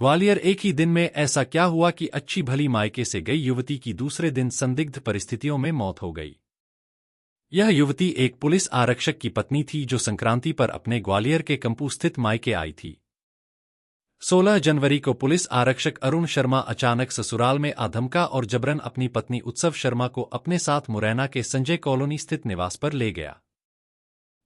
ग्वालियर। एक ही दिन में ऐसा क्या हुआ कि अच्छी भली मायके से गई युवती की दूसरे दिन संदिग्ध परिस्थितियों में मौत हो गई। यह युवती एक पुलिस आरक्षक की पत्नी थी जो संक्रांति पर अपने ग्वालियर के कंपू स्थित मायके आई थी। 16 जनवरी को पुलिस आरक्षक अरुण शर्मा अचानक ससुराल में आधमका और जबरन अपनी पत्नी उत्सव शर्मा को अपने साथ मुरैना के संजय कॉलोनी स्थित निवास पर ले गया।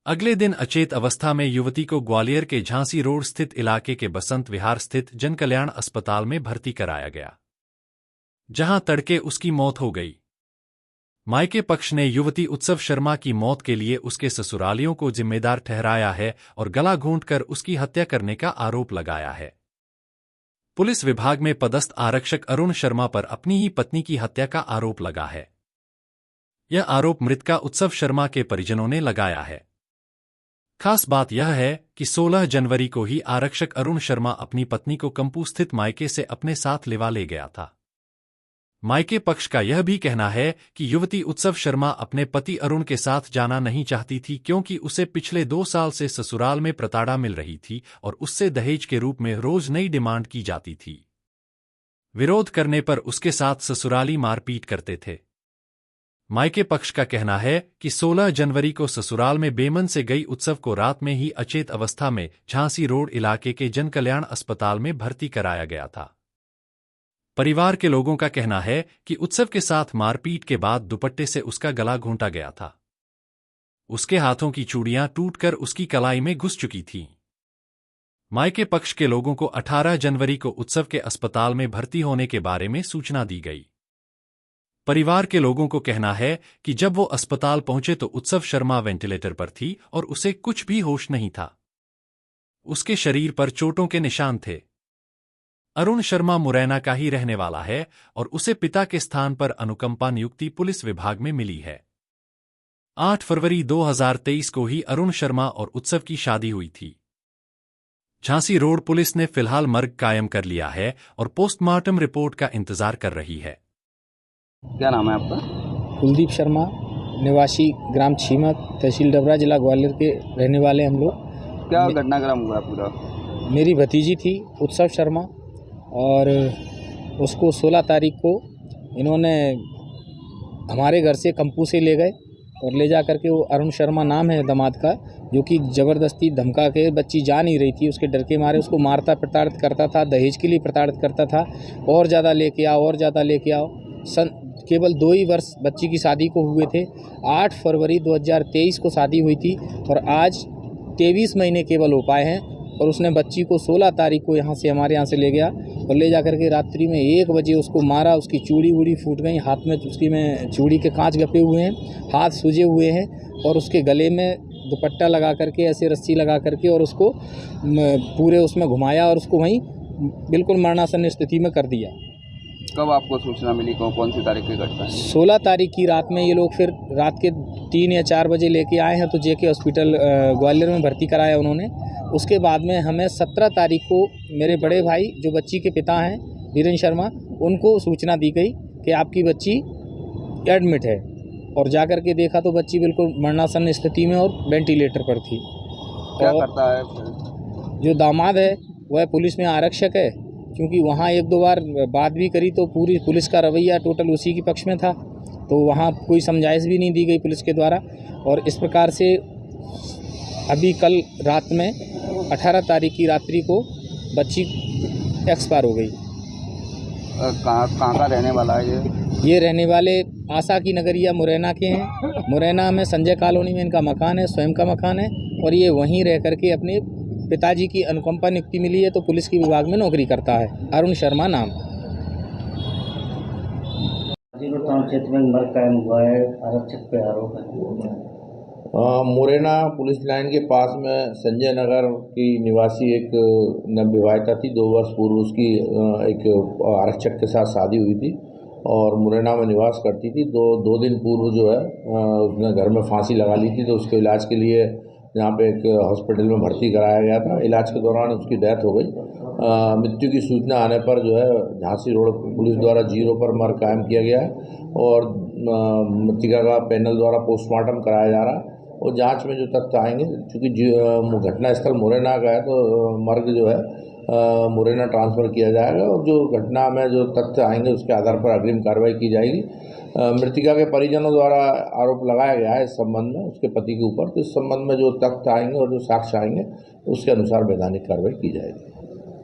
अगले दिन अचेत अवस्था में युवती को ग्वालियर के झांसी रोड स्थित इलाके के बसंत विहार स्थित जनकल्याण अस्पताल में भर्ती कराया गया, जहां तड़के उसकी मौत हो गई। मायके पक्ष ने युवती उत्सव शर्मा की मौत के लिए उसके ससुरालियों को जिम्मेदार ठहराया है और गला घोंटकर उसकी हत्या करने का आरोप लगाया है। पुलिस विभाग में पदस्थ आरक्षक अरुण शर्मा पर अपनी ही पत्नी की हत्या का आरोप लगा है। यह आरोप मृतका उत्सव शर्मा के परिजनों ने लगाया है। खास बात यह है कि 16 जनवरी को ही आरक्षक अरुण शर्मा अपनी पत्नी को कंपू स्थित मायके से अपने साथ लिवा ले गया था। मायके पक्ष का यह भी कहना है कि युवती उत्सव शर्मा अपने पति अरुण के साथ जाना नहीं चाहती थी, क्योंकि उसे पिछले 2 साल से ससुराल में प्रताड़ना मिल रही थी और उससे दहेज के रूप में रोज नई डिमांड की जाती थी। विरोध करने पर उसके साथ ससुराली मारपीट करते थे। मायके पक्ष का कहना है कि 16 जनवरी को ससुराल में बेमन से गई उत्सव को रात में ही अचेत अवस्था में झांसी रोड इलाके के जनकल्याण अस्पताल में भर्ती कराया गया था। परिवार के लोगों का कहना है कि उत्सव के साथ मारपीट के बाद दुपट्टे से उसका गला घोंटा गया था। उसके हाथों की चूड़ियां टूटकर उसकी कलाई में घुस चुकी थीं। मायके पक्ष के लोगों को 18 जनवरी को उत्सव के अस्पताल में भर्ती होने के बारे में सूचना दी गई। परिवार के लोगों को कहना है कि जब वो अस्पताल पहुंचे तो उत्सव शर्मा वेंटिलेटर पर थी और उसे कुछ भी होश नहीं था। उसके शरीर पर चोटों के निशान थे। अरुण शर्मा मुरैना का ही रहने वाला है और उसे पिता के स्थान पर अनुकंपा नियुक्ति पुलिस विभाग में मिली है। 8 फरवरी 2023 को ही अरुण शर्मा और उत्सव की शादी हुई थी। झांसी रोड पुलिस ने फिलहाल मर्ग कायम कर लिया है और पोस्टमार्टम रिपोर्ट का इंतजार कर रही है। क्या नाम है आपका? कुलदीप शर्मा, निवासी ग्राम छीमत, तहसील डबरा, जिला ग्वालियर के रहने वाले हम लोग। क्या घटनाक्रम हुआ पूरा? मेरी भतीजी थी उत्सव शर्मा और उसको 16 तारीख को इन्होंने हमारे घर से कंपू से ले गए और ले जा करके, वो अरुण शर्मा नाम है दामाद का, जो कि ज़बरदस्ती धमका के, बच्ची जा नहीं रही थी, उसके डर के मारे उसको मारता प्रताड़ित करता था, दहेज के लिए प्रताड़ित करता था, और ज़्यादा लेके आओ और ज़्यादा लेके आओ। केवल 2 ही वर्ष बच्ची की शादी को हुए थे। 8 फरवरी 2023 को शादी हुई थी और आज 23 महीने केवल हो पाए हैं और उसने बच्ची को 16 तारीख को यहाँ से, हमारे यहाँ से ले गया और ले जा कर के रात्रि में 1 बजे उसको मारा। उसकी चूड़ी वूड़ी फूट गई, हाथ में उसकी में चूड़ी के कांच गपे हुए हैं, हाथ सूजे हुए हैं और उसके गले में दुपट्टा लगा करके, ऐसे रस्सी लगा करके और उसको पूरे उसमें घुमाया और उसको वहीं बिल्कुल मरणासन स्थिति में कर दिया। कब आपको सूचना मिली? कौन सी तारीख की घटना है? 16 तारीख की रात में ये लोग फिर रात के 3 या 4 बजे लेके आए हैं, तो जेके हॉस्पिटल ग्वालियर में भर्ती कराया उन्होंने। उसके बाद में हमें 17 तारीख को मेरे बड़े भाई जो बच्ची के पिता हैं वीरेंद्र शर्मा, उनको सूचना दी गई कि आपकी बच्ची एडमिट है, और जा कर के देखा तो बच्ची बिल्कुल मरणासन स्थिति में और वेंटिलेटर पर थी। क्या करता है? जो दामाद है वह पुलिस में आरक्षक है, क्योंकि वहाँ 1-2 बार बात भी करी तो पूरी पुलिस का रवैया टोटल उसी के पक्ष में था, तो वहाँ कोई समझाइश भी नहीं दी गई पुलिस के द्वारा। और इस प्रकार से अभी कल रात में 18 तारीख की रात्रि को बच्ची एक्सपायर हो गई। कहाँ का रहने वाला है ये रहने वाले आशा की नगरिया मुरैना के हैं। मुरैना में संजय कॉलोनी में इनका मकान है, स्वयं का मकान है, और ये वहीं रह करके अपने पिताजी की अनुकंपा नियुक्ति मिली है तो पुलिस के विभाग में नौकरी करता है। अरुण शर्मा नाम। क्षेत्र में मर्ग कायम हुआ है, आरक्षक पे आरोप है। मुरैना पुलिस लाइन के पास में संजय नगर की निवासी एक नवविवाहिता थी। 2 वर्ष पूर्व उसकी एक आरक्षक के साथ शादी हुई थी और मुरैना में निवास करती थी। 2 दिन पूर्व जो है उसने घर में फांसी लगा ली थी, तो उसके इलाज के लिए यहाँ पे एक हॉस्पिटल में भर्ती कराया गया था। इलाज के दौरान उसकी डेथ हो गई। मृत्यु की सूचना आने पर जो है झांसी रोड पुलिस द्वारा 0 पर मर्ग कायम किया गया है और मृतिका का पैनल द्वारा पोस्टमार्टम कराया जा रहा है और जांच में जो तथ्य आएंगे, चूँकि घटना स्थल मुरैना का है तो मर्ग जो है मुरैना ट्रांसफ़र किया जाएगा और जो घटना में जो तथ्य आएंगे उसके आधार पर अग्रिम कार्रवाई की जाएगी। मृतिका के परिजनों द्वारा आरोप लगाया गया है इस संबंध में उसके पति के ऊपर, तो इस संबंध में जो तथ्य आएंगे और जो साक्ष्य आएंगे उसके अनुसार वैधानिक कार्रवाई की जाएगी।